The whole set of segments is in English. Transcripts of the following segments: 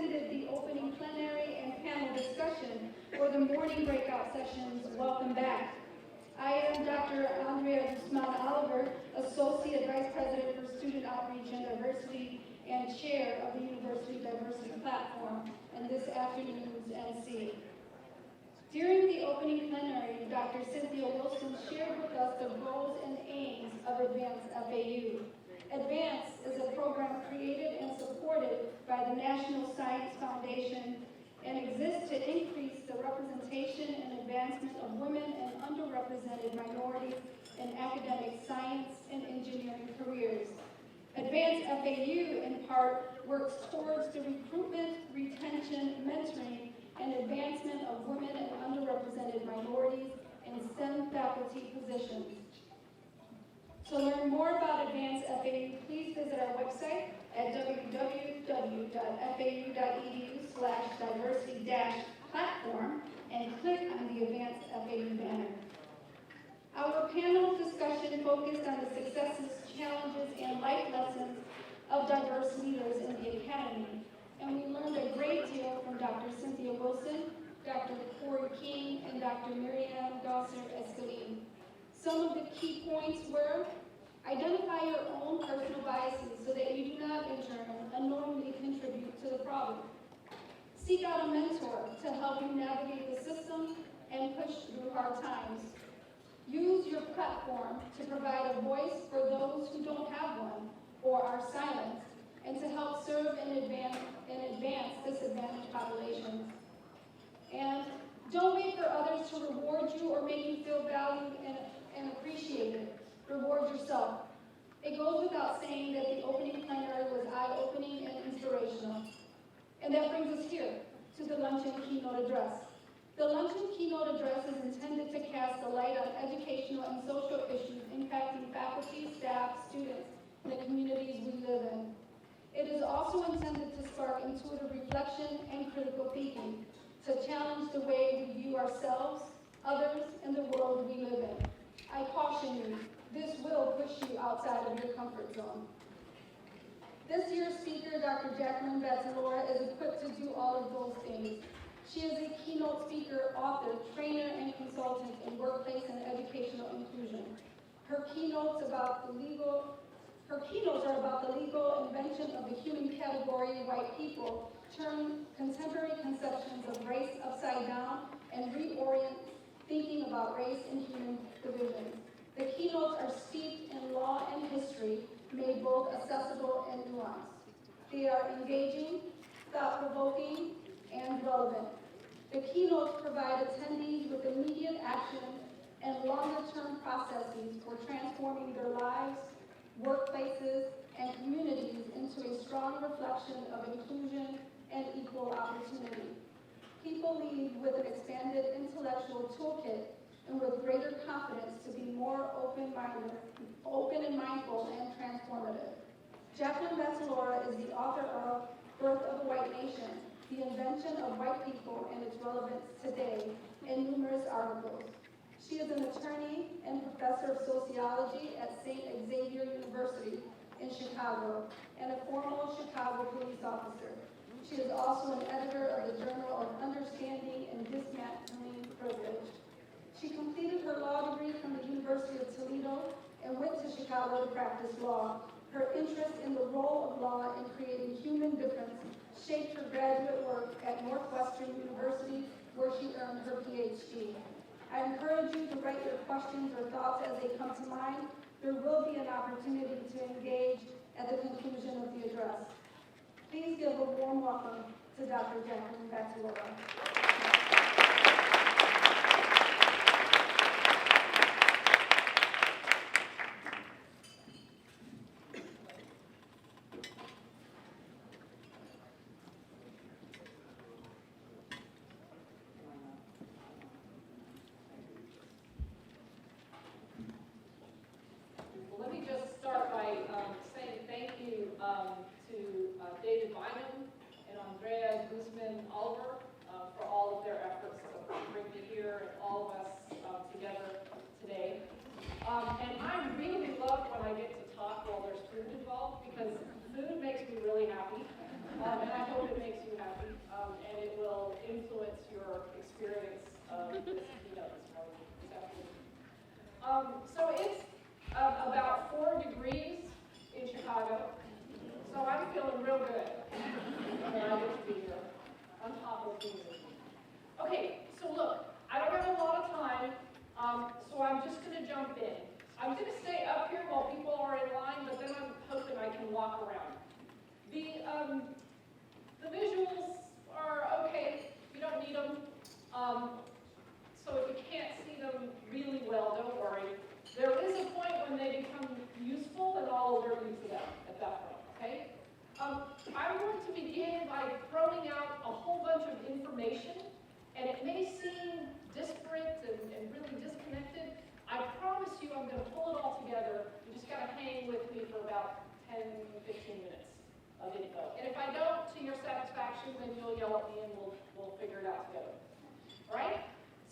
visited the opening plenary and panel discussion or the morning breakout sessions, welcome back. I am Dr. Andrea Guzman-Oliver, Associate Vice President for Student Outreach and Diversity and Chair of the University Diversity Platform, and this afternoon's MC. During the opening plenary, Dr. Cynthia Wilson shared with us the goals and aims of Advance FAU. Advance is a program created and supported by the National Science Foundation and exists to increase the representation and advancement of women and underrepresented minorities in academic science and engineering careers. Advance FAU, in part, works towards the recruitment, retention, mentoring, and advancement of women and underrepresented minorities in STEM faculty positions. To learn more about Advance FAU, please visit our website at www.fau.edu/diversity-platform and click on the Advance FAU banner. Our panel discussion focused on the successes, challenges, and life lessons of diverse leaders in the academy, and we learned a great deal from Dr. Cynthia Wilson, Dr. Corey King, and Dr. Miriam Gausser-Escalin. Some of the key points were: identify your own personal biases so that you do not in turn unknowingly contribute to the problem. Seek out a mentor to help you navigate the system and push through hard times. Use your platform to provide a voice for those who don't have one or are silenced, and to help serve and advance disadvantaged populations. And don't wait for others to reward you or make you feel valued and appreciated. Reward yourself. It goes without saying that the opening plenary was eye-opening and inspirational. And that brings us here to the Luncheon Keynote Address. The Luncheon Keynote Address is intended to cast a light on educational and social issues impacting faculty, staff, students, and the communities we live in. It is also intended to spark intuitive reflection and critical thinking, to challenge the way we view ourselves, others, and the world we live in. I caution you, this will push you outside of your comfort zone. This year's speaker, Dr. Jacqueline Vasilora, is equipped to do all of those things. She is a keynote speaker, author, trainer, and consultant in workplace and educational inclusion. Her keynotes are about the legal invention of the human category, white people, turn contemporary conceptions of race upside down and reorient thinking about race and human divisions. The keynotes are steeped in law and history, made both accessible and nuanced. They are engaging, thought-provoking, and relevant. The keynotes provide attendees with immediate action and longer-term processes for transforming their lives, workplaces, and communities into a strong reflection of inclusion and equal opportunity. People leave with an expanded intellectual toolkit and with greater confidence to be more open and mindful and transformative. Jacqueline Vasilora is the author of Birth of the White Nation, The Invention of White People and Its Relevance Today, in numerous articles. She is an attorney and professor of sociology at St. Xavier University in Chicago and a former Chicago police officer. She is also an editor of the Journal of Understanding and Dismantling Privilege. She completed her law degree from the University of Toledo and went to Chicago to practice law. Her interest in the role of law in creating human difference shaped her graduate work at Northwestern University, where she earned her PhD. I encourage you to write your questions or thoughts as they come to mind. There will be an opportunity to engage at the conclusion of the address. Please give a warm welcome to Dr. Jacqueline Vasilora. Let me just start by saying thank you to David Bynum and Andrea Guzman-Oliver for all of their efforts So it's about 4 degrees in Chicago. So I'm feeling real good. that I get to be here on top of things. Okay, so look, I don't have a lot of time, so I'm just going to jump in. I'm going to stay up here while people are in line, but then I'm hoping I can walk around. The visuals are okay. You don't need them. So if you can't see them really well, don't worry. There is a point when they become useful, and I'll alert you to that at that point, okay? I'm going to begin by throwing out a whole bunch of information, and it may seem disparate and really disconnected. I promise you I'm going to pull it all together. You just got to hang with me for about 10, 15 minutes of info. And if I don't, to your satisfaction, then you'll yell at me and we'll figure it out together. All right?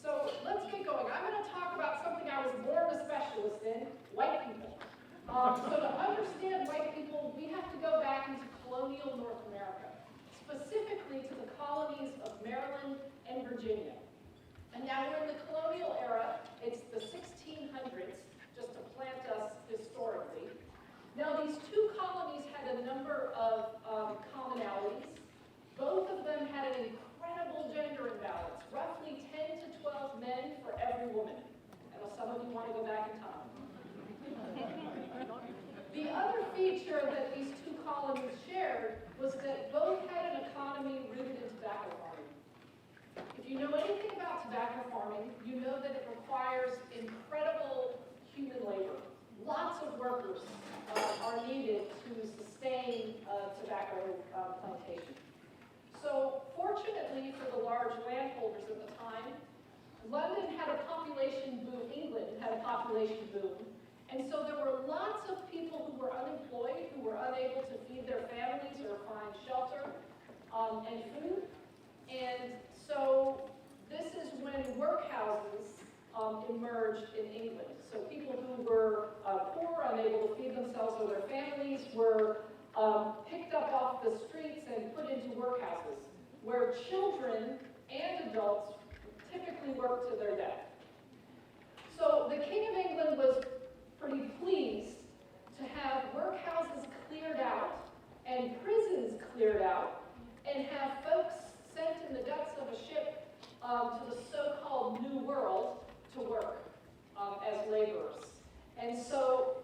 So let's get going. I'm going to talk about something I was born a specialist in, white people. So to understand white people, we have to go back into colonial North America, specifically to the colonies of Maryland and Virginia. And now we're in the colonial era. It's the 1600s, just to plant us historically. Now these two colonies had a number of commonalities. Both of them had an incredible gender imbalance, roughly 10 to 12 men for every woman. I know some of you want to go back in time. The other feature that these two colonies shared was that both had an economy rooted in tobacco farming. If you know anything about tobacco farming, you know that it requires incredible human labor. Lots of workers are needed to sustain tobacco plantation. So fortunately for the large landholders at the time, London had a population boom, England had a population boom, and so there were lots of people who were unemployed, who were unable to feed their families or find shelter and food. And so this is when workhouses emerged in England. So people who were poor, unable to feed themselves or their families, were picked up off the streets and put into workhouses, where children and adults typically worked to their death. So the King of England was pretty pleased to have workhouses cleared out and prisons cleared out and have folks sent in the guts of a ship to the so-called New World to work as laborers. And so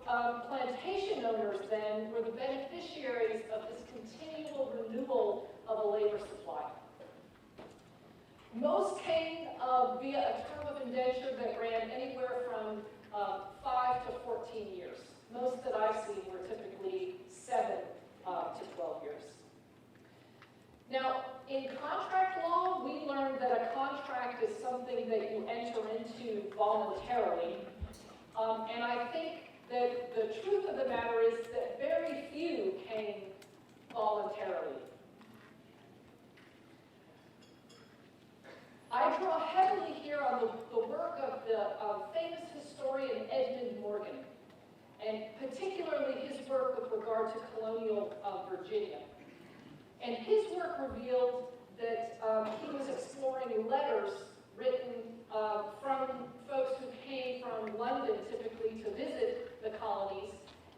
plantation owners then were the beneficiaries of this continual renewal of a labor supply. Most came via a term of indenture that ran anywhere from 5 to 14 years. Most that I've seen were typically 7 to 12 years. Now, in contract law, we learned that a contract is something that you enter into voluntarily. And I think that the truth of the matter is that very few came voluntarily. I draw heavily here on the work of the famous historian Edmund Morgan, and particularly his work with regard to colonial Virginia. And his work revealed that he was exploring letters written from folks who came from London, typically to visit the colonies,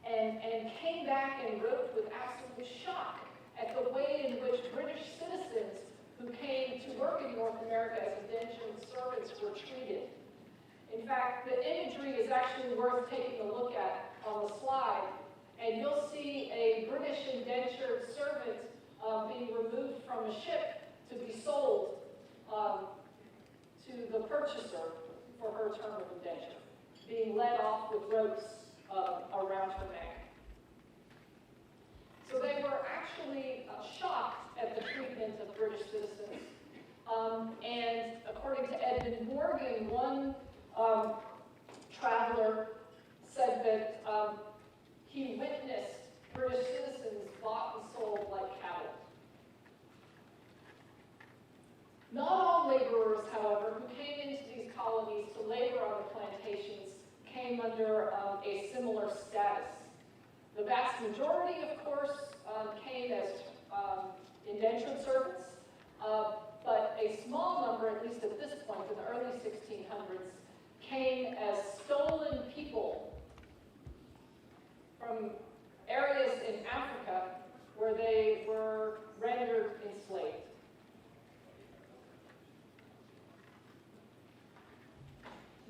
and came back and wrote with absolute shock at the way in which British citizens who came to work in North America as indentured servants were treated. In fact, the imagery is actually worth taking a look at on the slide, and you'll see a British indentured servant being removed from a ship to be sold to the purchaser for her term of indenture, being led off with ropes around her neck. So they were actually shocked at the treatment of British citizens. And according to Edmund Morgan, one traveler said that he witnessed British citizens bought and sold like cattle. Not all laborers, however, who came into these colonies to labor on the plantations came under a similar status. The vast majority, of course, came as indentured servants, but a small number, at least at this point, in the early 1600s, came as stolen were rendered enslaved.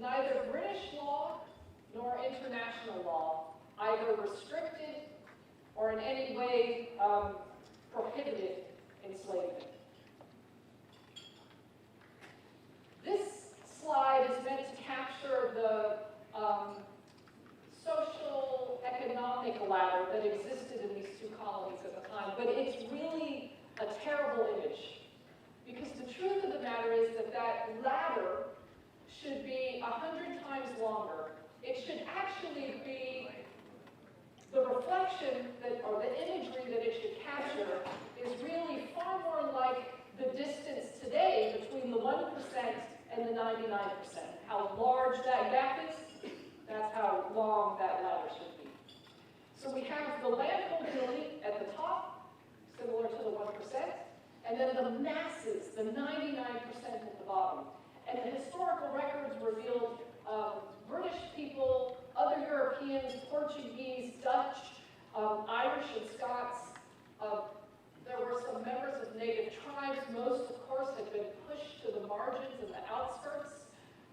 Neither British law nor international law either restricted or in any way prohibited enslavement. This slide is meant to capture the social economic ladder that existed in these two colonies at the time, but it's really a terrible image, because the truth of the matter is that that ladder should be 100 times longer. It should actually be the reflection that, or the imagery that it should capture is really far more like the distance today between the 1% and the 99%. How large that gap is, that's how long that ladder should be. So we have the landholding elite at the top, similar to the 1%, and then the masses, the 99% at the bottom. And the historical records revealed British people, other Europeans, Portuguese, Dutch, Irish and Scots. There were some members of native tribes. Most, of course, had been pushed to the margins and the outskirts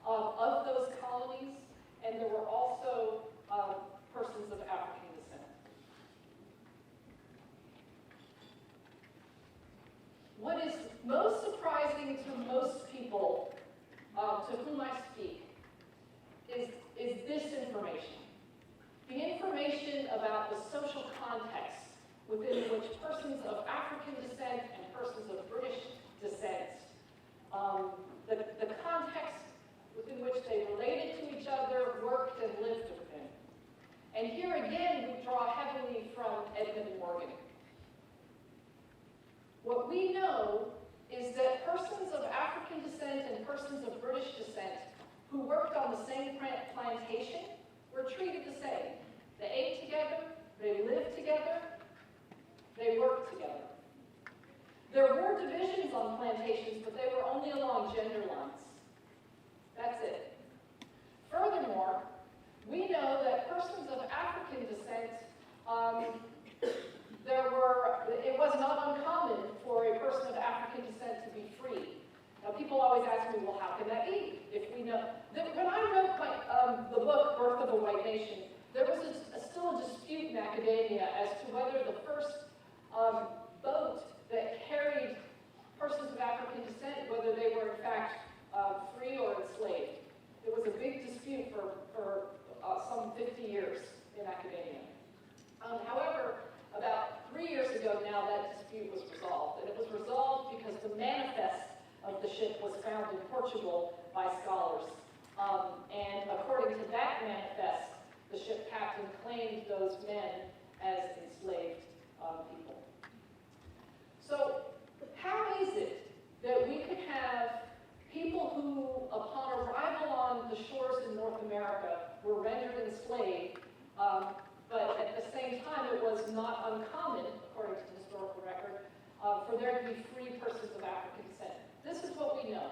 of those colonies. And there were also persons of African descent. What is most surprising to most people to whom I speak is this information. The information about the social context within which persons of African descent and persons of British descent, the context within which they related to each other, worked, and lived within. And here again, we draw heavily from Edmund Morgan. What we know is that persons of African descent and persons of British descent who worked on the same plantation were treated the same. They ate together, they lived together, they worked together. There were divisions on plantations, but they were only along gender lines. That's it. Furthermore, we know that persons of African descent, it was not uncommon for a person of African descent to be free. Now, people always ask me, well, how can that be? If we know. When I wrote the book, Birth of a White Nation, there was still a dispute in academia as to whether the first boat that carried persons of African descent, whether they were in fact free or enslaved. There was a big dispute for some 50 years in academia. However, about 3 years ago now, that dispute was resolved. And it was resolved because the manifest of the ship was found in Portugal by scholars. And according to that manifest, the ship captain claimed those men as enslaved people. So how is it that we could have people who, upon arrival on the shores in North America, were rendered enslaved, but at the same time it was not uncommon, according to the historical record, for there to be free persons of African descent? This is what we know.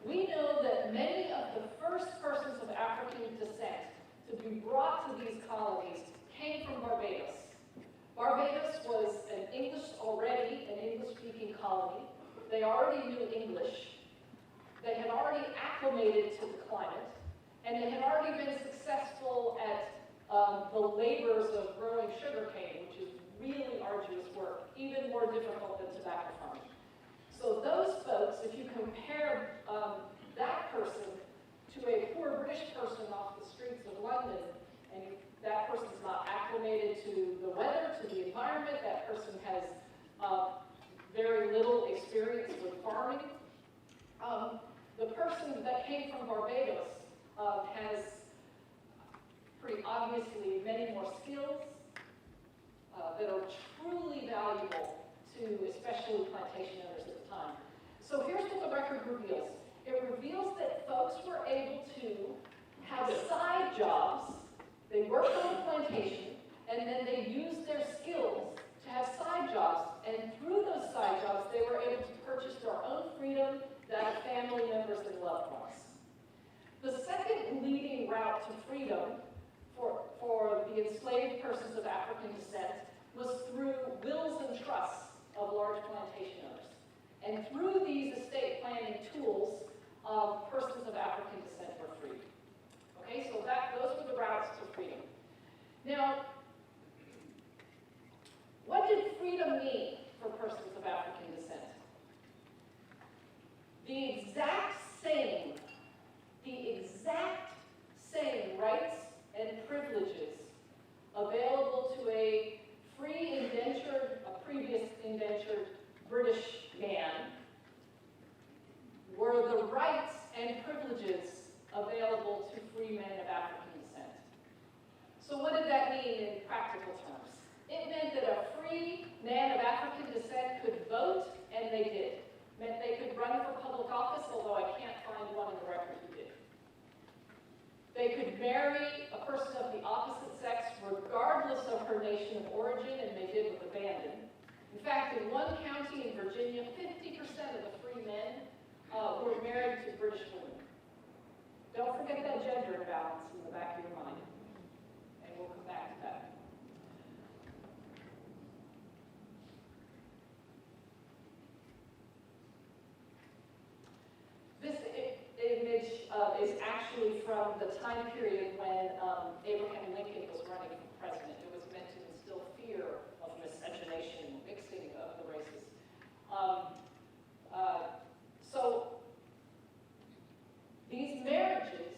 We know that many of the first persons of African descent to be brought to these colonies came from Barbados. Barbados was an English-speaking colony. They already knew English. They had already acclimated to the climate, and they had already been successful at the labors of growing sugarcane, which is really arduous work, even more difficult than tobacco farming. So those folks, if you compare that person to a poor British person off the streets of London, and that person's not acclimated to the weather, to the environment, that person has very little experience with farming. The person that came from Barbados has pretty obviously many more skills that are truly valuable to especially plantation owners at the time. So here's what the record reveals. It reveals that folks were able to have side jobs. They worked on the plantation, and then they used their skills to have side jobs. And through those side jobs, they were able to purchase their own freedom, that of family members and loved ones. The second leading route to freedom for the enslaved persons of African descent was through wills and trusts. And through these estate planning tools, persons of African descent were freed. Okay, so those were the routes to freedom. Now, what did freedom mean for persons of African descent? The exact same rights and privileges available to a previous indentured British man were the rights and privileges available to free men of African descent. So what did that mean in practical terms? It meant that a free man of African descent could vote, and they did. It meant they could run for public office, although I can't find one in the record who did. They could marry a person of the opposite sex regardless of her nation of origin, and they did with abandon. In fact, in one county in Virginia, 50% of the free men were married to British women. Don't forget that gender imbalance in the back of your mind, and we'll come back to that. This image is actually from the time period when Abraham Lincoln was running for president. It was meant to instill fear of miscegenation, mixing of the races. So these marriages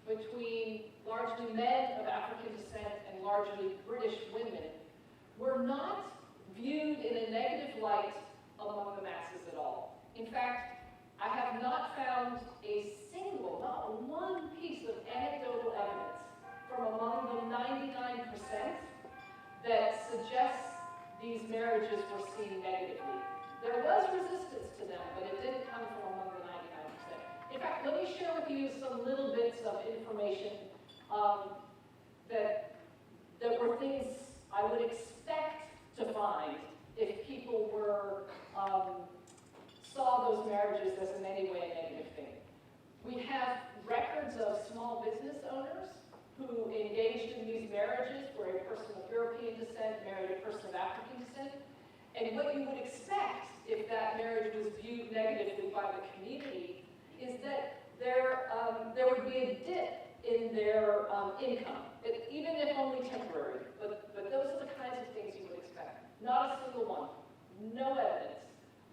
between largely men of African descent and largely British women were not viewed in a negative light among the masses at all. In fact, I have not found a single, not one piece of anecdotal evidence from among the 99% that suggests these marriages were seen negatively. There was resistance to them, but it didn't come from among the 99%. In fact, let me share with you some little bits of information that were things I would expect to find if people were saw those marriages as in any way a negative thing. We have records of small business owners who engaged in these marriages where a person of European descent married a person of African descent. And what you would expect if that marriage was viewed negatively by the community is that there would be a dip in their income, even if only temporary. But those are the kinds of things you would expect. Not a single one. No evidence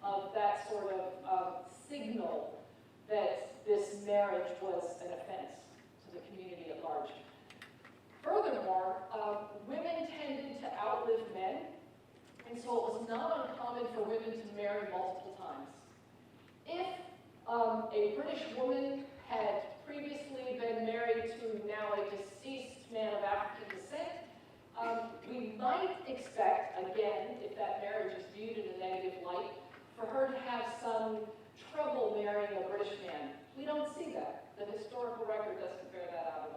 of that sort of signal that this marriage was an offense to the community at large. Furthermore, women tended to outlive men, and so it was not uncommon for women to marry multiple times. If a British woman had previously been married to now a deceased man of African descent, we might expect, again, if that marriage is viewed in a negative light, for her to have some trouble marrying a British man. We don't see that. The historical record doesn't bear that out at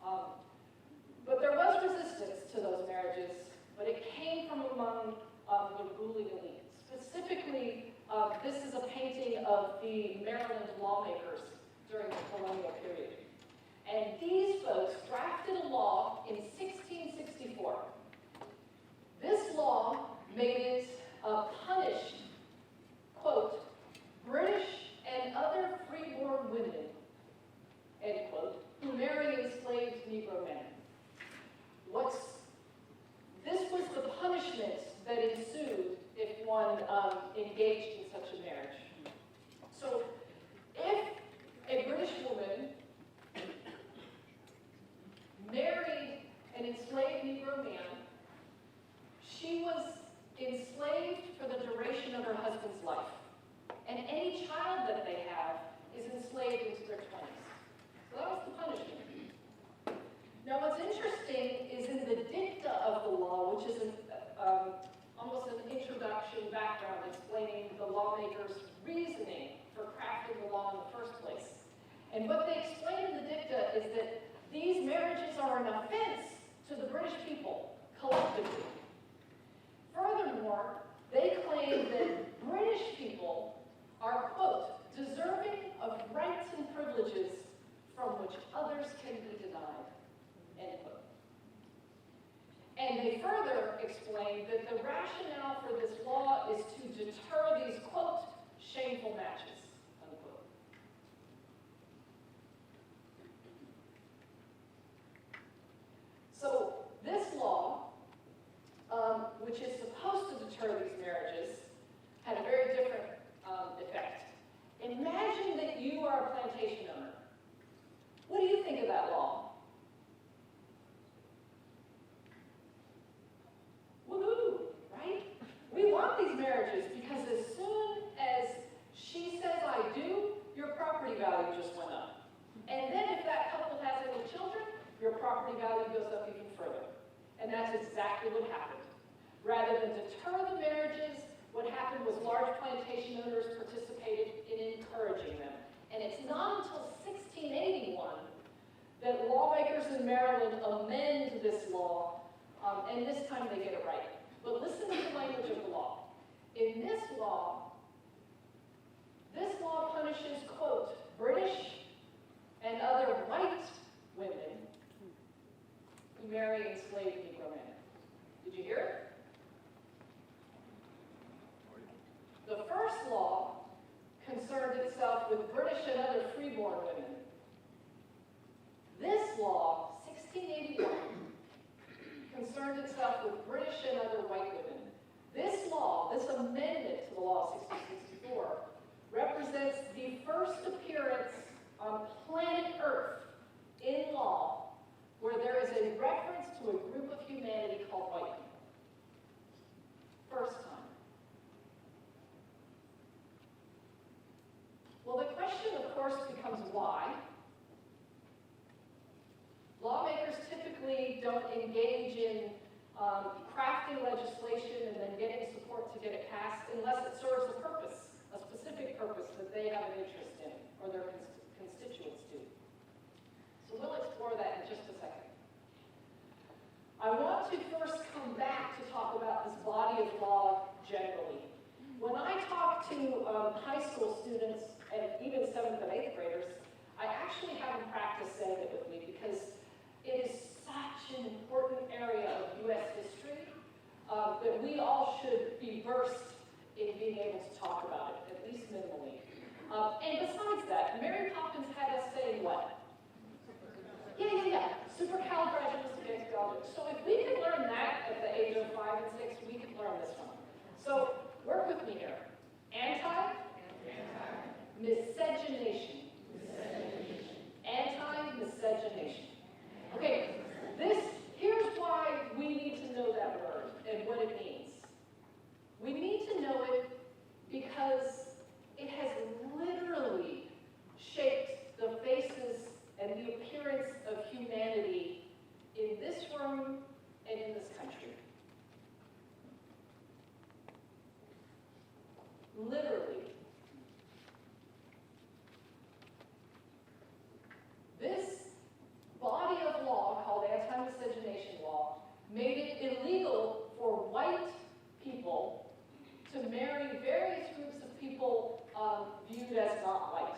all. But there was resistance to those marriages, but it came from among the ruling elite. Specifically, this is a painting of the Maryland lawmakers during the colonial period. And these folks drafted a law in 1664. This law made it punished, quote, British and other freeborn women, end quote, who marry enslaved Negro men. This was the punishment that ensued if one engaged in such a marriage. So if a British woman married an enslaved Negro man, she was enslaved for the duration of her husband's life. And any child that they have is enslaved into their 20s. So that was the punishment. Now what's interesting is in the dicta of the law, which is almost an introduction background explaining the lawmakers' reasoning for crafting the law in the first place. And what they explain in the dicta is that these marriages are an offense to the British people collectively. Furthermore, they claim that British people are, quote, deserving of rights and privileges from which others can be denied, end quote. And they further explain that the rationale for this law is to deter these, quote, plantation owners participated in encouraging them. And it's not until 1681 that lawmakers in Maryland amend this law, and this time they get it right. But listen to the language of the law. In this law punishes, quote, British and other white women who marry enslaved Negro men. Did you hear it? The first law concerned itself with British and other freeborn women. This law, 1681, concerned itself with British and other white women. This law, this amendment to the law of 1664, represents the first appearance on planet Earth in law where there is a reference to a group of humanity called white people. First time. Well, the question, of course, becomes why. Lawmakers typically don't engage in crafting legislation and then getting support to get it passed unless it serves a purpose, a specific purpose that they have an interest in or their constituents do. So we'll explore that in just a second. I want to first come back to talk about this body of law generally. When I talk to high school students and even 7th and 8th graders, I actually have them practice saying it with me because it is such an important area of U.S. history that we all should be versed in being able to talk about it, at least minimally. And besides that, Mary Poppins had us saying what? Yeah. Supercalifragilisticexpialidocious. So if we could learn that at the age of 5 and 6, we could learn this one. So work with me here. Miscegenation. Anti-miscegenation. Okay, here's why we need to know that word and what it means. We need to know it because it has literally shaped the faces and the appearance of humanity in this room and in this country. Literally. This body of law, called anti-miscegenation law, made it illegal for white people to marry various groups of people viewed as not white.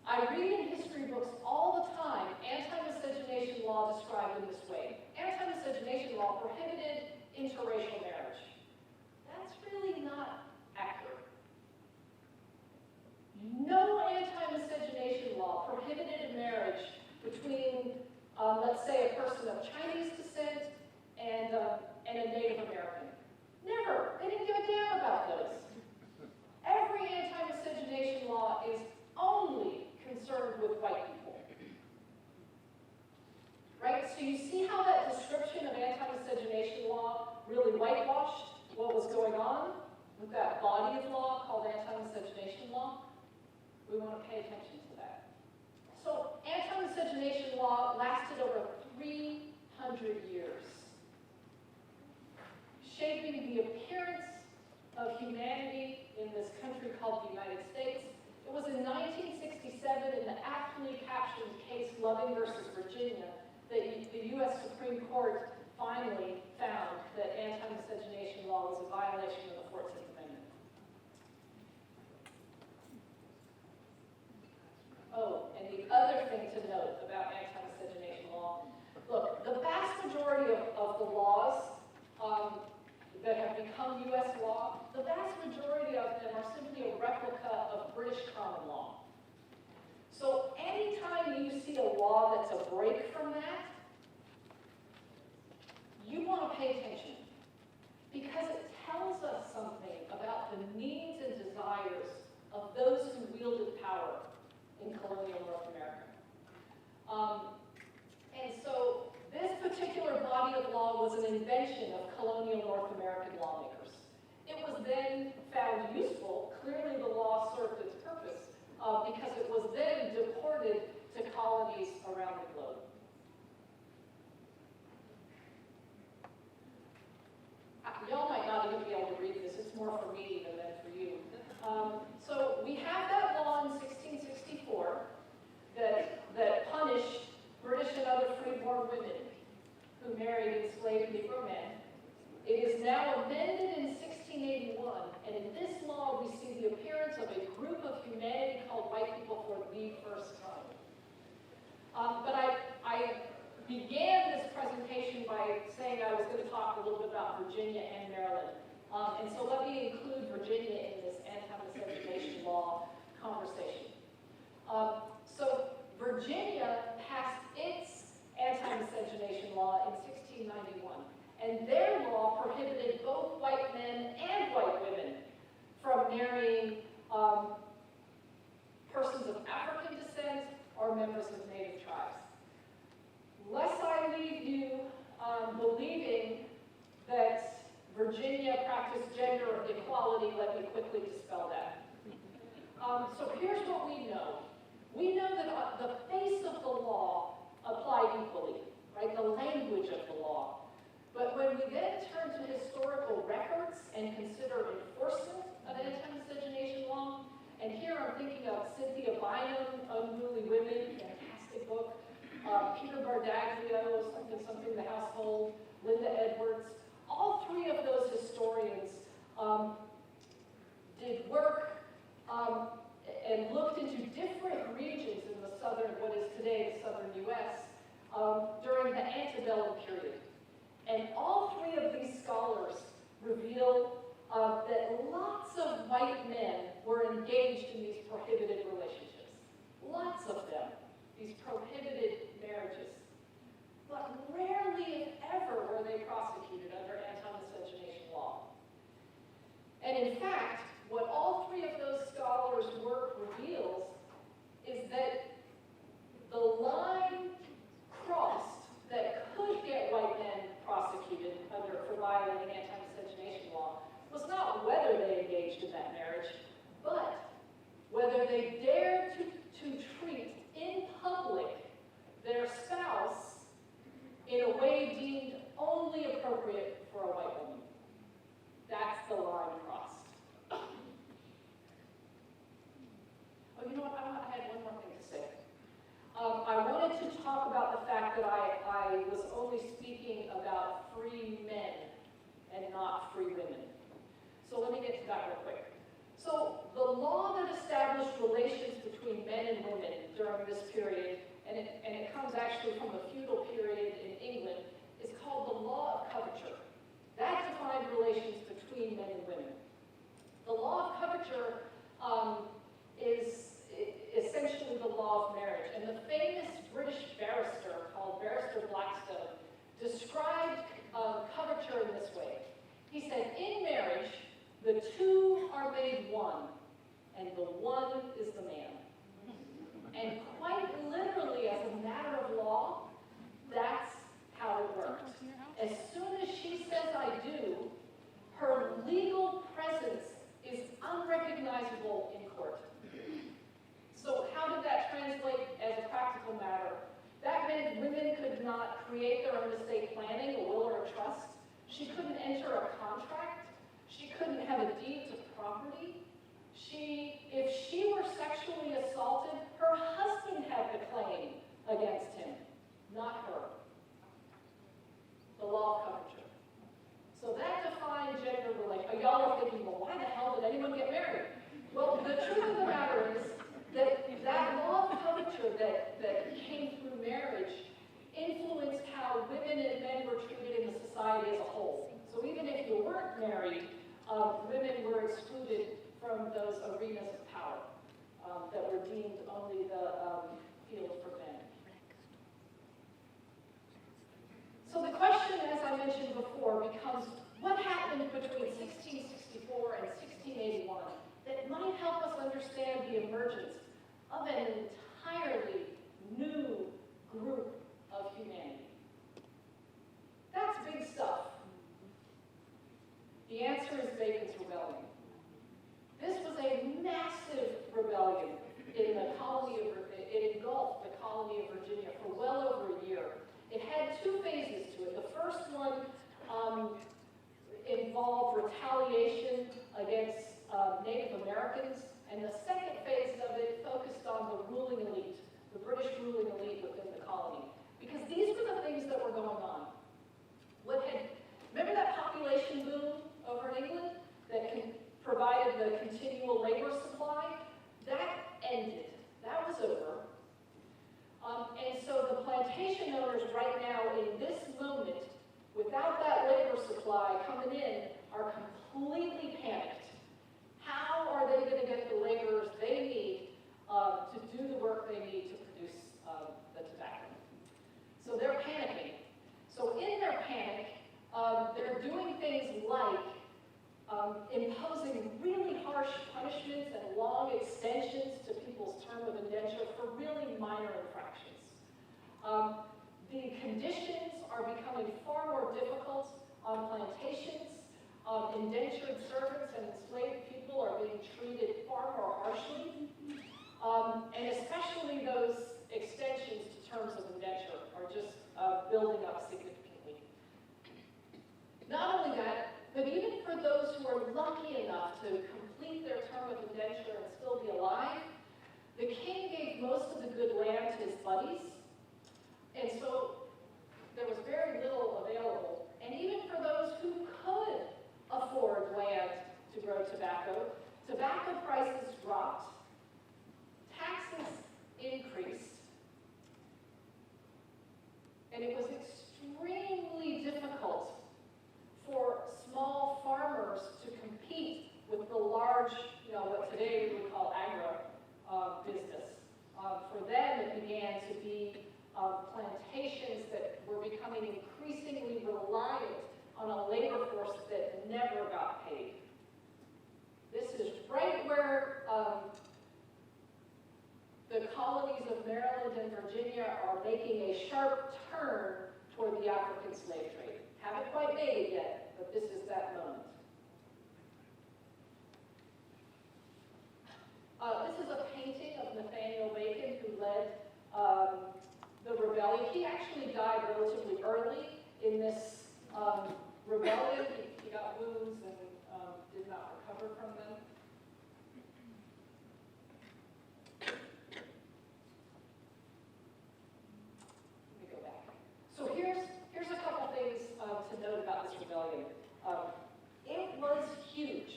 I read in history books all the time anti-miscegenation law described in this way. Anti-miscegenation law prohibited interracial marriage. That's really not accurate. No anti-miscegenation law prohibited a marriage between, let's say, a person of Chinese descent and a Native American. Never. They didn't give a damn about those. Every anti-miscegenation law is only concerned with white people. Right? So you see how that description of anti-miscegenation law really whitewashed what was going on with that body of law called anti-miscegenation law? We want to pay attention to that. So anti-miscegenation law lasted over 300 years, shaping the appearance of humanity in this country called the United States. It was in 1967 in the aptly captioned case Loving versus Virginia that the U.S. Supreme Court finally found that anti-miscegenation law was a violation of the 14th Amendment. Oh, and the other thing to note about anti-miscegenation law, look, the vast majority of the laws that have become U.S. law, the vast majority of them are simply a replica of British common law. So anytime you see a law that's a break from that, you want to pay attention because it tells us something about the needs and desires of those who wielded power in colonial North America. And so this particular body of law was an invention of colonial North American lawmakers. It was then found useful. Clearly the law served its purpose because it was then deported to colonies around the globe. Y'all might not even be able to read this. It's more more for me even than for you. So we have that law in 1664 that punished British and other freeborn women who married enslaved Negro men. It is now amended in 1681, and in this law we see the appearance of a group of humanity called white people for the first time. But I began this presentation by saying I was going to talk a little bit about Virginia and Maryland. And so let me include Virginia in this anti-miscegenation law conversation. So Virginia passed its anti-miscegenation law in 1691. And their law prohibited both white men and white women from marrying persons of African descent or members of native tribes. Lest I leave you believing that Virginia practiced gender equality, let me quickly dispel that. So here's what we know. We know that the face of the law applied equally, right? The language of the law. But when we then turn to historical records and consider enforcement of anti-miscegenation law, and here I'm thinking of Cynthia Bynum, Unruly Women, fantastic book, Peter Bardaglio, something the Household, Linda Edwards. All three of those historians did work and looked into different regions in the southern, what is today the southern U.S., during the antebellum period. And all three of these scholars reveal that lots of white men were engaged in these prohibited relationships. Lots of them, these prohibited marriages. But rarely, if ever, were they prosecuted under anti-miscegenation law. And in fact, what all three of those scholars' work reveals is that the line crossed that could get white men prosecuted for violating anti-miscegenation law was not whether they engaged in that marriage, but whether they dared to treat in public their spouse in a way deemed only appropriate for a white woman. That's the line crossed. Oh, you know what? I had one more thing to say. I wanted to talk about the fact that I was only speaking about free men and not free women. So let me get to that real quick. So the law that established relations between men and women during this period, and it comes actually from the feudal period in England, is called the law of coverture. That defined relations between men and women. The law of coverture is essentially the law of marriage. And the famous British barrister called Barrister Blackstone described coverture in this way. He said, in marriage, the two are made one, and the one is the man. And quite literally, as a matter of law, that's how it worked. As soon as she says I do, her legal presence is unrecognizable in court. So how did that translate as a practical matter? That meant women could not create their own estate planning, a will or a trust. She couldn't enter a contract. She couldn't have a deed to property. If she were sexually assaulted, her husband had the claim against him, not her. The law of coverture. So that defined gender relations. Y'all are thinking, well, why the hell did anyone get married? Well, the truth of the matter is that law of coverture that came through marriage influenced how women and men were treated in the society as a whole. So even if you weren't married, women were excluded from those arenas of power that were deemed only the field for men. So the question, as I mentioned before, becomes what happened between 1664 and 1681 that might help us understand the emergence of an entirely new group of humanity? That's big stuff. The answer is Bacon's rebellion. This was a massive rebellion in the colony of, it engulfed the colony of Virginia for well over a year. It had two phases to it. The first one involved retaliation against And the second phase of it focused on the ruling elite, the British ruling elite within the colony. Because these were the things that were going on. Remember that population boom over in England that provided the continual labor supply? That ended. That was over. And so the plantation owners right now in this moment, without that labor supply coming in, are completely panicked. How are they going to get the laborers they need to do the work they need to produce the tobacco? So they're panicking. So in their panic, they're doing things like imposing really harsh punishments and long extensions to people's term of indenture for really minor infractions. The conditions are becoming far more difficult on plantations. Indentured servants and enslaved people are being treated far more harshly. And especially those extensions to terms of indenture are just building up significantly. Not only that, but even for those who are lucky enough to complete their term of indenture and still be alive, the king gave most of the good land to his buddies, and so there was very little available. And even for those who could afford land to grow tobacco, tobacco prices dropped, taxes increased, and it was extremely difficult for small farmers to compete with the large, what today we would call agro business. For them, it began to be plantations that were becoming increasingly reliant on a labor force that never got paid. This is right where the colonies of Maryland and Virginia are making a sharp turn toward the African slave trade. Haven't quite made it yet, but this is that moment. This is a painting of Nathaniel Bacon, who led the rebellion. He actually died relatively early in this rebellion. He got wounds and did not recover from them. Let me go back. So here's a couple things to note about this rebellion. It was huge.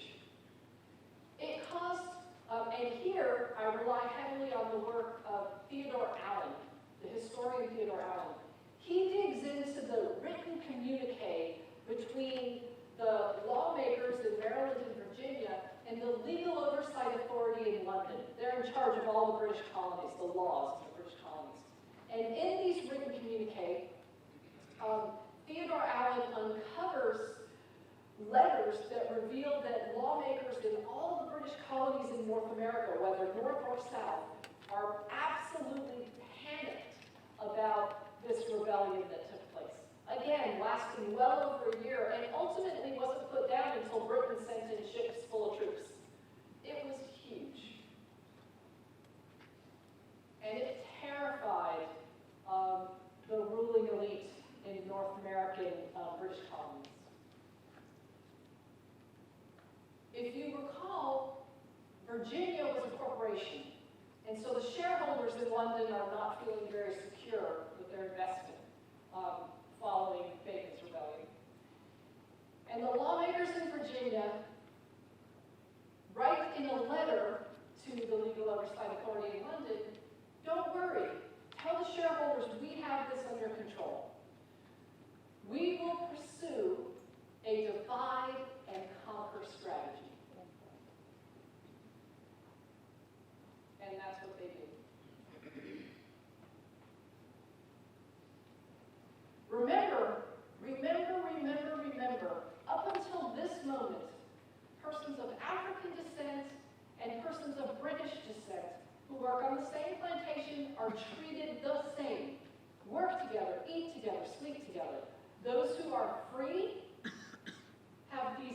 It caused, and here I rely heavily on the work of Theodore Allen, the historian Theodore Allen. He digs into the written communique between the lawmakers in Maryland and Virginia and the legal oversight authority in London. They're in charge of all the British colonies, the laws of the British colonies. And in these written communique, Theodore Allen uncovers letters that reveal that lawmakers in all the British colonies in North America, whether north or south, are absolutely panicked about this rebellion that took place. Again, lasting well over a year, and ultimately wasn't put down until Britain sent in ships full of troops. It was huge. And it terrified the ruling elite in North American British colonies. If you recall, Virginia was a corporation, and so the shareholders in London are not feeling very secure with their investment following Bacon's rebellion. And the lawmakers in Virginia write in a letter to the legal oversight authority in London, don't worry, tell the shareholders we have this under control. We will pursue a divide and conquer strategy. And that's what they do. Remember, up until this moment, persons of African descent and persons of British descent who work on the same plantation are treated the same. Work together, eat together, sleep together. Those who are free have the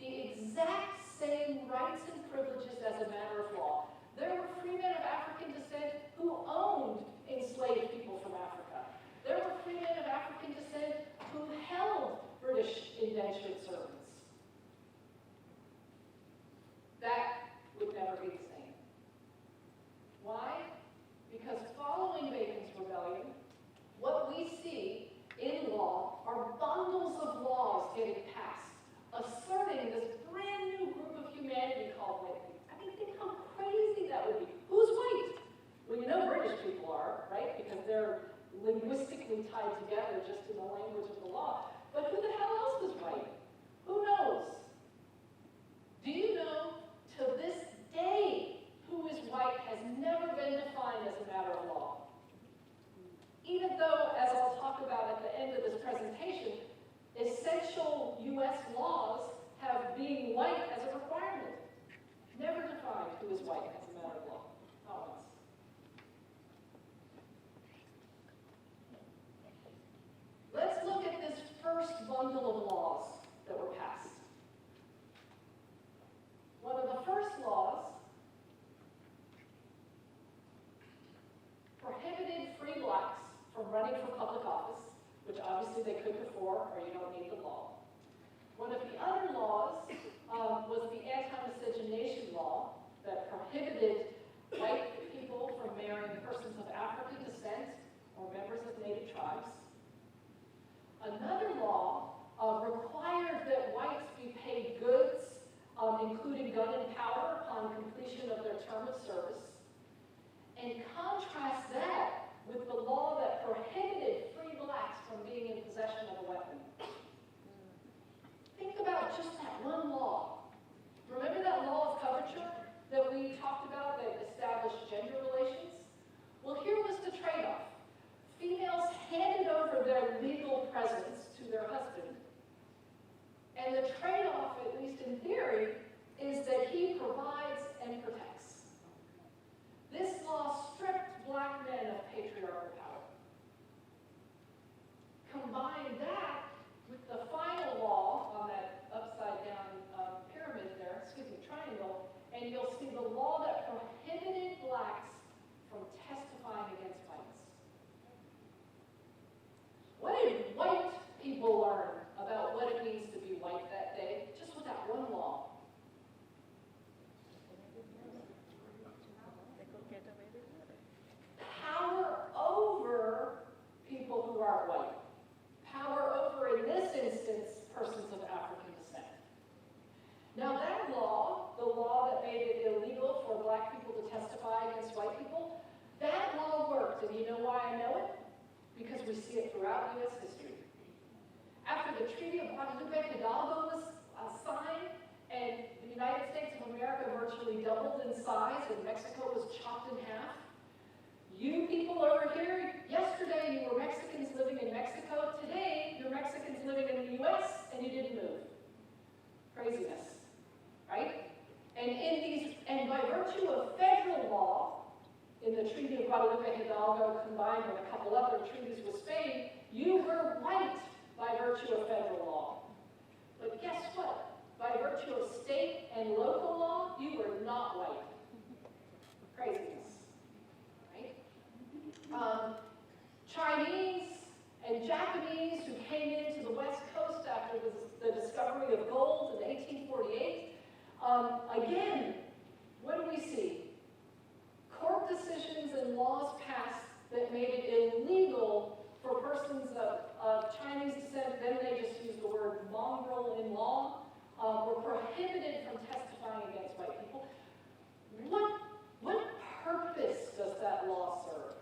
exact same rights and privileges as a matter of law. There were free men of African descent who owned enslaved people from Africa. There were free men of African descent who held British indentured servants. That would never who is white as a matter of law. Not once. Let's look at this first bundle of laws that were passed. One of the first laws prohibited free blacks from running for public office, which obviously they could before, or you don't need the law. One of the other laws was the anti-miscegenation law that prohibited white people from marrying persons of African descent or members of native tribes. Another law required that whites be paid goods, including gun and powder, upon completion of their term of service. And contrast that with the law that prohibited free blacks from being in possession of a weapon. Think about just that one law. Remember that law of coverture that we talked about that established gender relations? Well, here was the trade-off. Females handed over their legal presence to their husband. And the trade-off, at least in theory, is that he provides and protects. This law stripped black men of patriarchal power. Combine that with the final law on that upside-down triangle, and you'll see the law that prohibited blacks from testifying against whites. What did white people learn about what it means to be white that day, just with that one law? Power over people who aren't white. Power over, in this instance, persons of African descent. Now that law, the law that made it illegal for black people to testify against white people, that law worked. And you know why I know it? Because we see it throughout U.S. history. After the Treaty of Guadalupe Hidalgo was signed, and the United States of America virtually doubled in size, and Mexico was chopped in half, you people over here, yesterday you were Mexicans living in Mexico, today you're Mexicans living in the U.S., and you didn't move. Craziness. Right? And by virtue of federal law, in the Treaty of Guadalupe Hidalgo combined with a couple other treaties with Spain, you were white by virtue of federal law. But guess what? By virtue of state and local law, you were not white. Craziness. Right? Chinese and Japanese who came into the West Coast after the discovery of gold in 1848, again, what do we see? Court decisions and laws passed that made it illegal for persons of Chinese descent, then they just used the word mongrel in law, were prohibited from testifying against white people. What purpose does that law serve?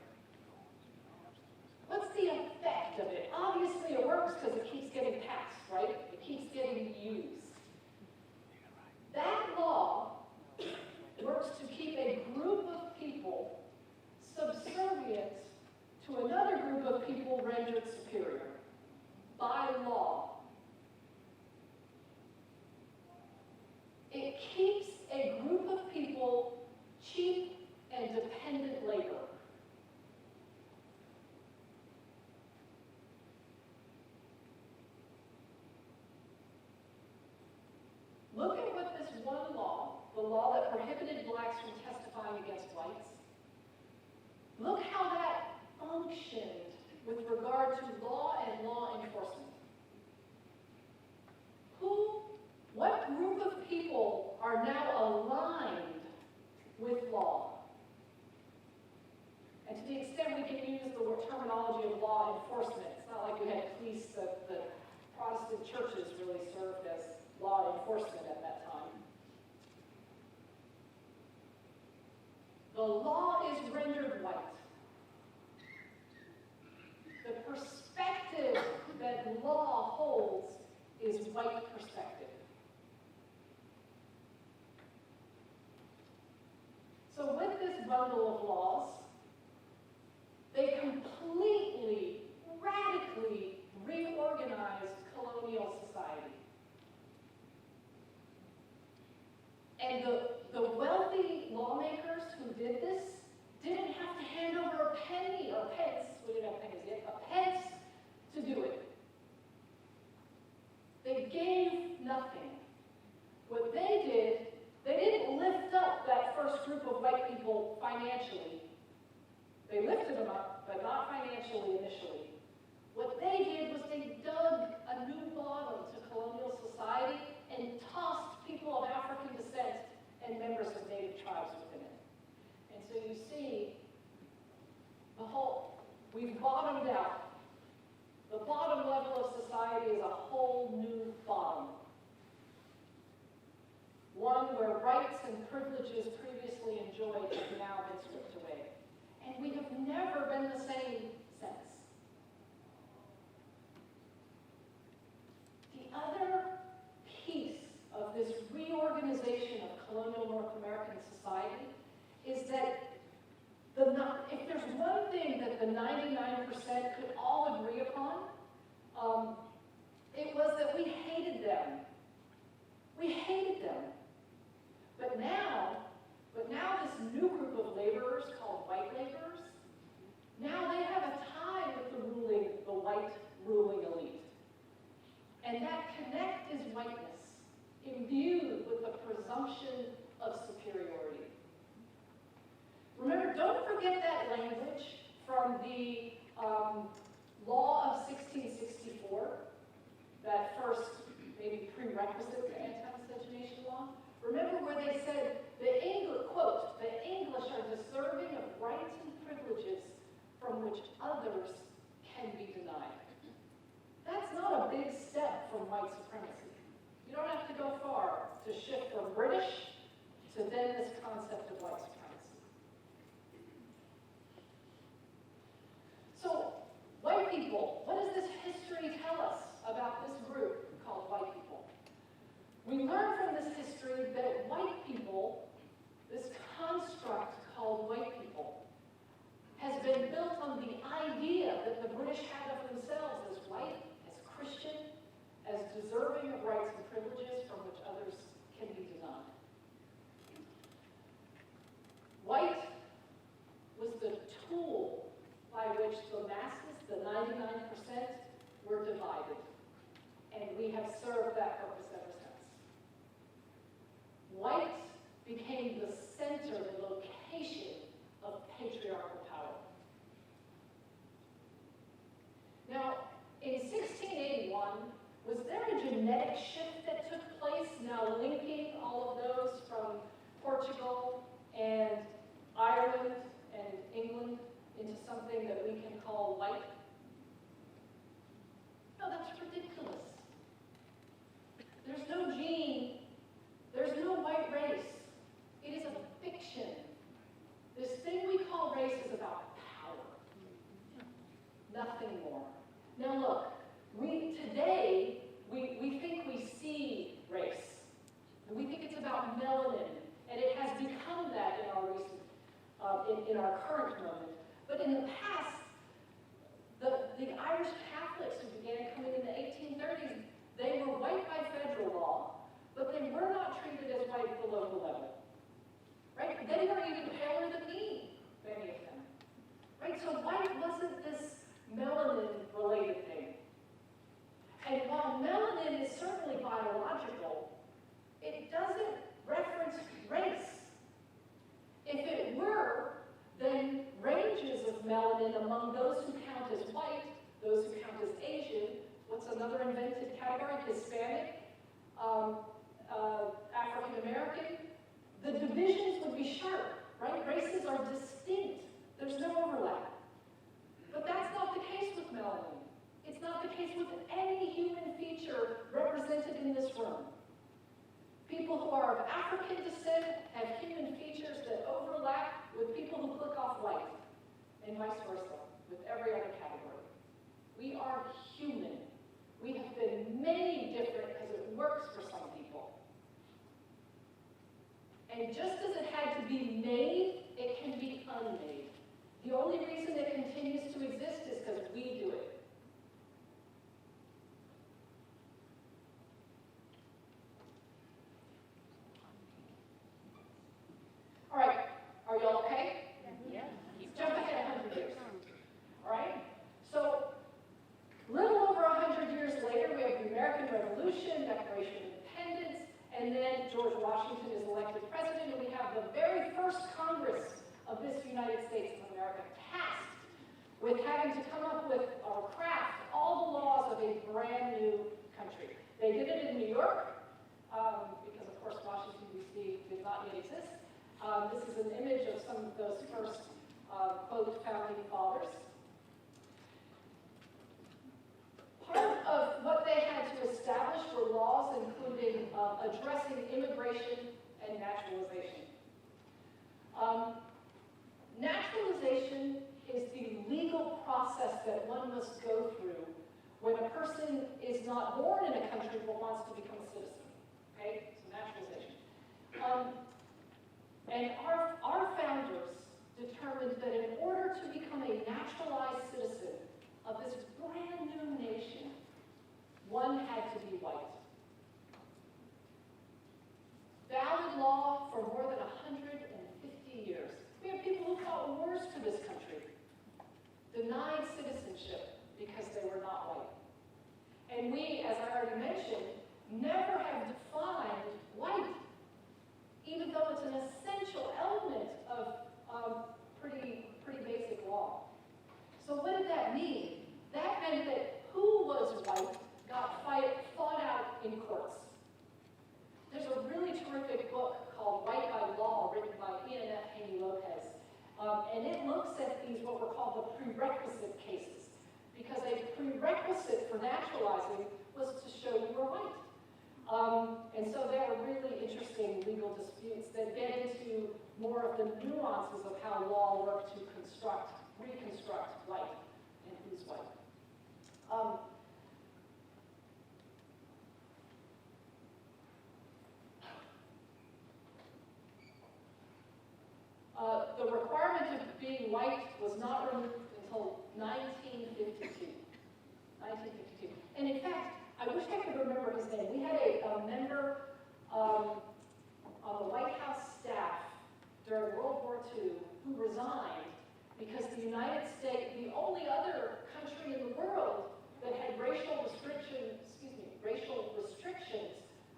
What's the effect of it? Obviously it works because it keeps getting passed, right? It keeps getting used. That law works to keep a group of people subservient to another group of people rendered superior by law. It keeps a group of people cheap and dependent labor. Look at what this one law, the law that prohibited blacks from testifying against whites, look how that functioned with regard to law and law enforcement. What group of people are now aligned with law? And to the extent we can use the terminology of law enforcement, it's not like we had police that the Protestant churches really served as law enforcement at that time. The law is rendered white. The perspective that law holds is white perspective. So with this bundle of laws, they completely, radically reorganized colonial society. And the wealthy wealthy lawmakers who did this didn't have to hand over a penny or pence, we didn't have pennies yet, a pence to do it. They gave nothing. What they did, they didn't lift up that first group of white people financially. They lifted them up, but not financially initially. What they did was they dug a new bottom to colonial society and tossed people of African descent and members of native tribes within it. And so you see, we've bottomed out. The bottom level of society is a whole new bottom. One where rights and privileges previously enjoyed have now been stripped away. And we have never been the same since. The other piece of this reorganization of colonial North American society is that if there's one thing that the 99% could all agree upon, it was that we hated them. We hated them. But now this new group of laborers called white laborers, now they have a tie with the white ruling elite. And that connect is whiteness, imbued with the presumption of superiority. Remember, don't forget that language from the law of 1664, that first maybe prerequisite to anti-miscegenation law. Remember where they said, quote, the English are deserving of rights and privileges from which others can be denied. That's not a big step from white supremacy. You don't have to go far to shift from British to then this concept of white supremacy. So, white people, what does this history tell us about this group called white people? We learn from this history that white people, this construct called white people, has been built on the idea that the British had of themselves as white, as Christian, as deserving of rights and privileges from which others can be denied. White was the tool by which the masses, the 99%, were divided. And we have served that purpose ever since. White became the center, the location of patriarchal power. Now, in 1681, was there a genetic shift that took place, now linking all of those from Portugal and Ireland and England into something that we can call white? No, that's ridiculous. There's no gene, there's no white race. It is a fiction. This thing we call race is about power. Nothing more. Now look, today we think we see race. We think it's about melanin, and it has become that in our recent, in our current moment. But in the past, the Irish Catholics who began coming in the 1830s, they were white by federal law, but they were not treated as white at the local level. Right? They weren't even paler than me, many of them. Right? So white wasn't this melanin-related thing. And while melanin is certainly biological, it doesn't reference race. If it were, then ranges of melanin among those who count as white, those who count as Asian, what's another invented category? Hispanic, African American. The divisions would be sharp, right? Races are distinct. There's no overlap. But that's not the case with melanin. It's not the case with any human feature represented in this room. People who are of African descent have human features that overlap with people who click off white, and vice versa, with every other category. We are human. We have been made different because it works for some people. And just as it had to be made, it can be unmade. The only reason it continues to exist is because we do it. elected president, and we have the very first Congress of this United States of America tasked with having to come up with or craft all the laws of a brand new country. They did it in New York, because of course Washington, D.C. did not yet exist. This is an image of some of those first, quote, founding fathers. Part of what they had to establish were laws including addressing immigration and naturalization. Naturalization is the legal process that one must go through when a person is not born in a country but wants to become a citizen. Okay, so naturalization. And our founders determined that in order to become a naturalized citizen of this brand new nation, one had to be white. Valid law for more than 150 years. We have people who fought wars for this country, denied citizenship because they were not white. And we, as I already mentioned, never have defined white, even though it's an essential element of pretty basic law. So what did that mean? That meant that who was white got fought out in courts. There's a really terrific book called White by Law, written by Ian F. Haney Lopez. And it looks at these, what were called the prerequisite cases, because a prerequisite for naturalizing was to show you were white. And so there are really interesting legal disputes that get into more of the nuances of how law worked to reconstruct white and who's white. The requirement of being white was not removed until 1952. 1952. And in fact, I wish I could remember his name. We had a member on the White House staff during World War II who resigned because the United States, the only other country in the world that had racial restrictions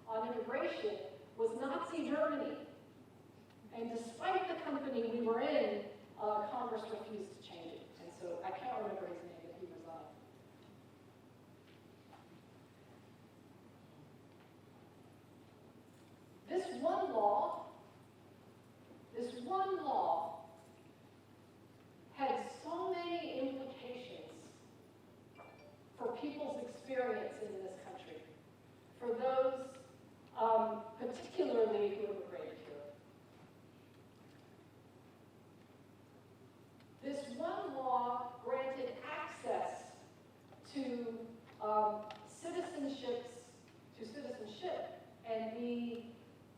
on immigration was Nazi Germany. And despite the company we were in, Congress refused to change it. And so I can't remember his name, but he resigned. This one law had so many implications for people's experience in this country, for those particularly who immigrated here. This one law granted access to citizenship and the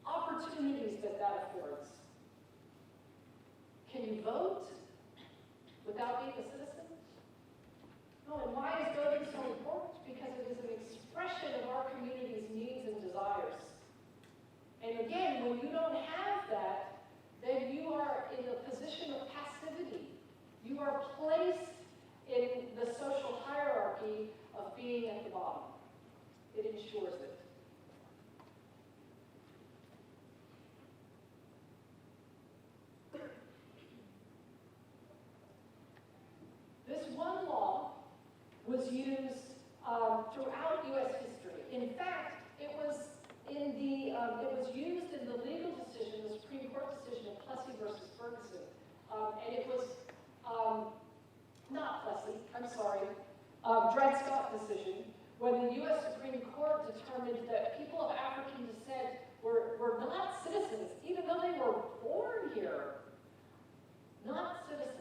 opportunities that affords. Can you vote without being a citizen? No, and why is voting so important? Because it is an expression of our community's needs and desires. And again, when you don't have that, then you are in a position of passivity. You are placed in the social hierarchy of being at the bottom. It ensures it. This one law was used throughout U.S. history. In fact, it was used in the legal decision, the Supreme Court decision of Plessy versus Ferguson, and it was not Plessy. I'm sorry, Dred Scott decision, when the U.S. Supreme Court determined that people of African descent were not citizens, even though they were born here, not citizens.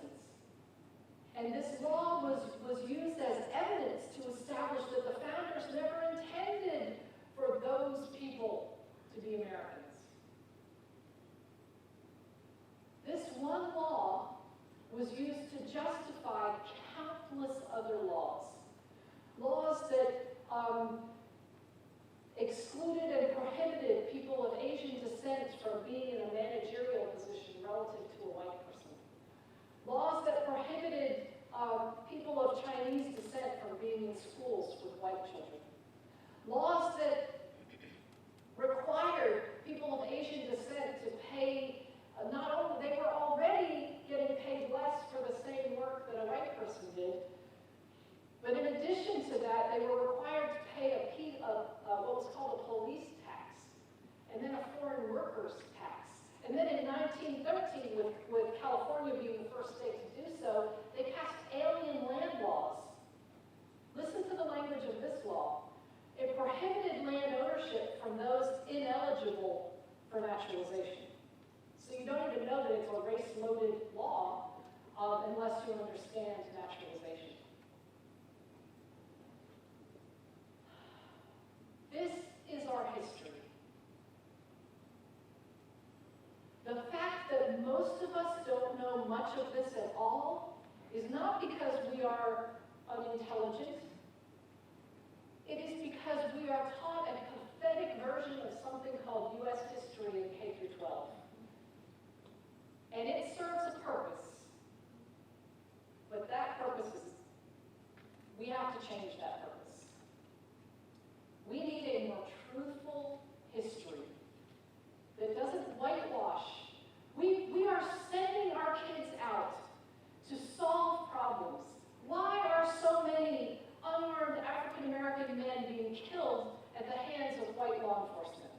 And this law was used as evidence to establish that the founders never intended for those people to be Americans. This one law was used to justify countless other laws. Laws that excluded and prohibited people of Asian descent from being in a managerial position relative to a white person. Laws that prohibited people of Chinese descent from being in schools with white children. Laws that required people of Asian descent foreign workers tax. And then in 1913, with California being the first state to do so, they passed alien land laws. Listen to the language of this law. It prohibited land ownership from those ineligible for naturalization. So you don't even know that it's a race-loaded law unless you understand naturalization. This is our history. The fact that most of us don't know much of this at all is not because we are unintelligent. It is because we are taught a pathetic version of something called U.S. history in K through 12. And it serves a purpose. But that purpose is, we have to change that purpose. We need a more truthful history that doesn't whitewash. We are sending our kids out to solve problems. Why are so many unarmed African American men being killed at the hands of white law enforcement?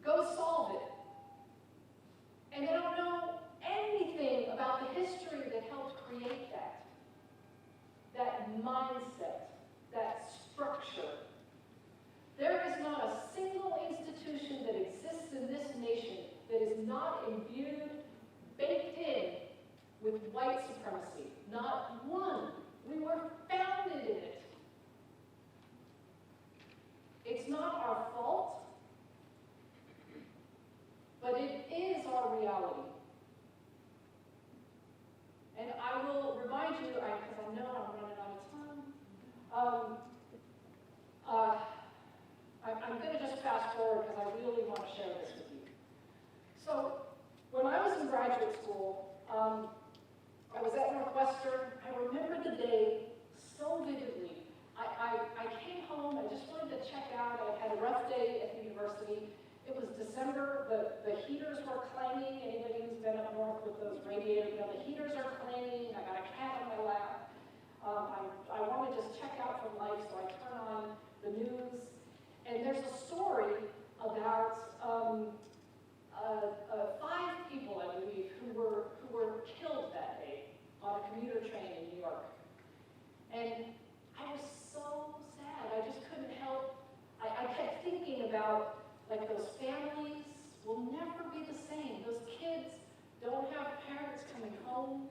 Go solve it. And they don't know anything about the history that helped create that mindset, that structure. There is not a single institution that exists in this nation that is not imbued, baked in with white supremacy. Not one. We were founded in it. It's not our fault, but it is our reality. And I will remind you, because I know I'm running out of time, I'm going to just fast forward because I really want to share this with you. So, when I was in graduate school, I was at Northwestern. I remember the day so vividly. I came home, I just wanted to check out. I had a rough day at the university. It was December, the heaters were clanging. Anybody who's been up north with those radiators, the heaters are clanging. I got a cat on my lap. I want to just check out from life, so I turn on the news. And there's a story about 5 people, I believe, who were killed that day on a commuter train in New York. And I was so sad. I just couldn't help. I kept thinking about, like, those families will never be the same. Those kids don't have parents coming home.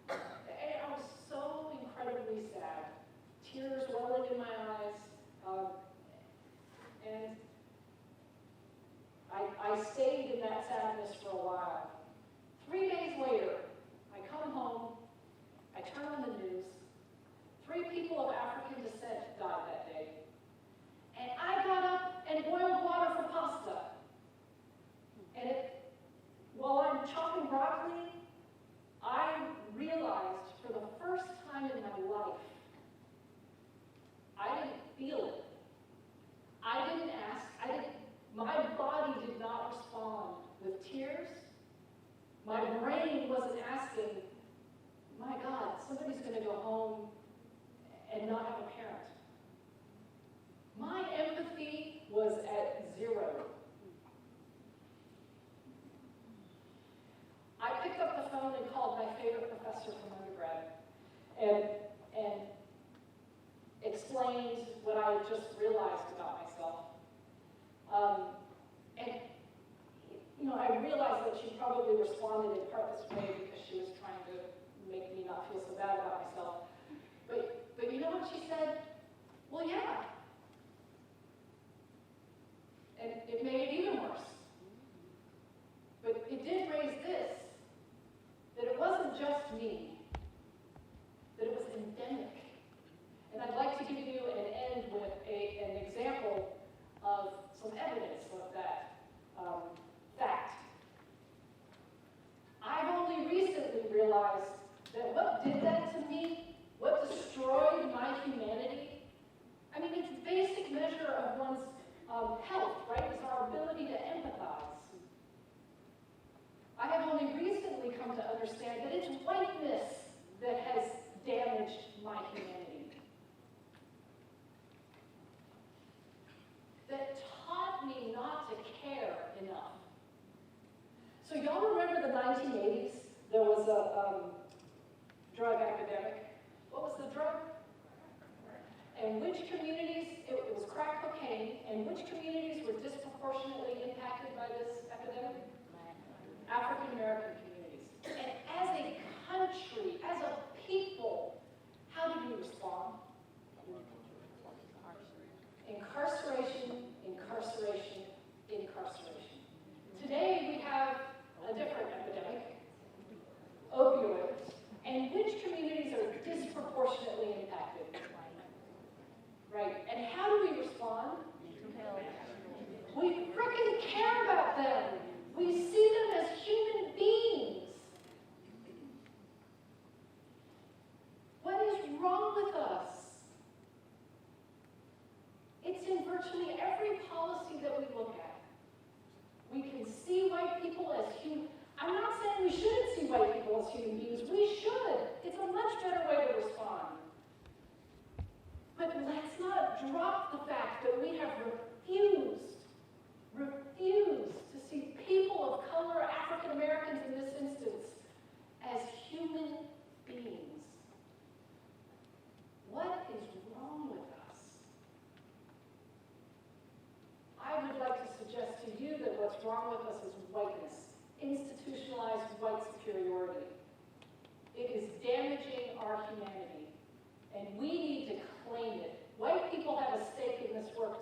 And I was so incredibly sad. Tears welling in my eyes. And I stayed in that sadness for a while. 3 days later, I come home, I turn on the news. 3 people of African descent died that day. And I got up and boiled water for pasta. And while I'm chopping broccoli, I realized for the first time in my life, I didn't feel it. I didn't ask. My body did not respond with tears. My brain wasn't asking, my God, somebody's going to go home and not have a parent. My empathy was at 0. I picked up the phone and called my favorite professor from undergrad and explained what I just realized about myself. And, you know, I realized that she probably responded in part this way because she was trying to make me not feel so bad about myself. But you know what she said? Well, yeah. And it made it even worse. But it did raise this, that it wasn't just me, that it was endemic. And I'd like to give you and end with an example of some evidence of that fact. I've only recently realized that what did that to me, what destroyed my humanity, I mean, it's a basic measure of one's health, right? It's our ability to empathize. I have only recently come to understand that it's whiteness that has damaged my humanity. 1980s, there was a drug epidemic. What was the drug? And which communities, it was crack cocaine, and which communities were disproportionately impacted by this epidemic? African American communities. And as a country, as a people, how did we respond? Incarceration, incarceration, incarceration. Today we have a different epidemic, opioids, and which communities are disproportionately impacted? Right, and how do we respond? We frickin' care about them. We see them as human beings. What is wrong with us? It's in virtually every policy that we look at. We can see white people as human. I'm not saying we shouldn't see white people as human beings. We should. It's a much better way to respond. But let's not drop the fact that we have refused to see people of color, African Americans in this instance, as human beings. What is wrong with us? I would like to suggest to you that what's wrong with us is whiteness, institutionalized white superiority. It is damaging our humanity, and we need to claim it. White people have a stake in this work